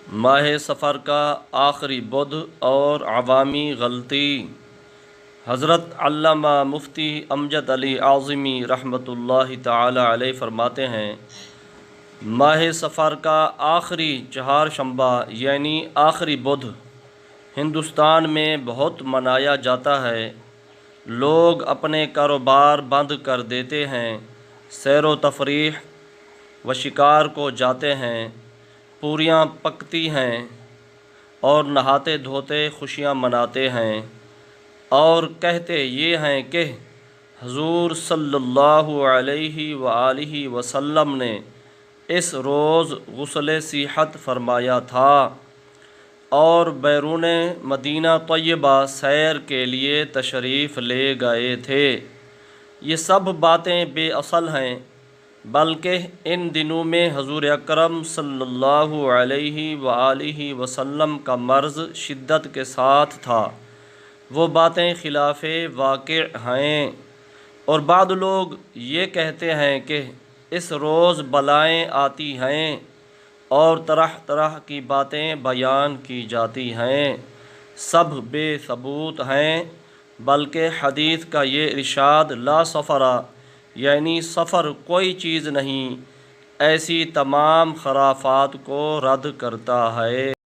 ماہ سفر کا آخری بدھ اور عوامی غلطی۔ حضرت علامہ مفتی امجد علی اعظمی رحمۃ اللہ تعالی علیہ فرماتے ہیں، ماہ سفر کا آخری چہارشنبہ یعنی آخری بدھ ہندوستان میں بہت منایا جاتا ہے۔ لوگ اپنے کاروبار بند کر دیتے ہیں، سیر و تفریح و شکار کو جاتے ہیں، پوریاں پکتی ہیں اور نہاتے دھوتے خوشیاں مناتے ہیں اور کہتے یہ ہیں کہ حضور صلی اللہ علیہ وآلہ وسلم نے اس روز غسل صحت فرمایا تھا اور بیرون مدینہ طیبہ سیر کے لیے تشریف لے گئے تھے۔ یہ سب باتیں بے اصل ہیں، بلکہ ان دنوں میں حضور اکرم صلی اللہ علیہ وآلہ وسلم کا مرض شدت کے ساتھ تھا۔ وہ باتیں خلاف واقع ہیں، اور بعض لوگ یہ کہتے ہیں کہ اس روز بلائیں آتی ہیں اور طرح طرح کی باتیں بیان کی جاتی ہیں۔ سب بے ثبوت ہیں، بلکہ حدیث کا یہ ارشاد لا سفر یعنی سفر کوئی چیز نہیں ایسی تمام خرافات کو رد کرتا ہے۔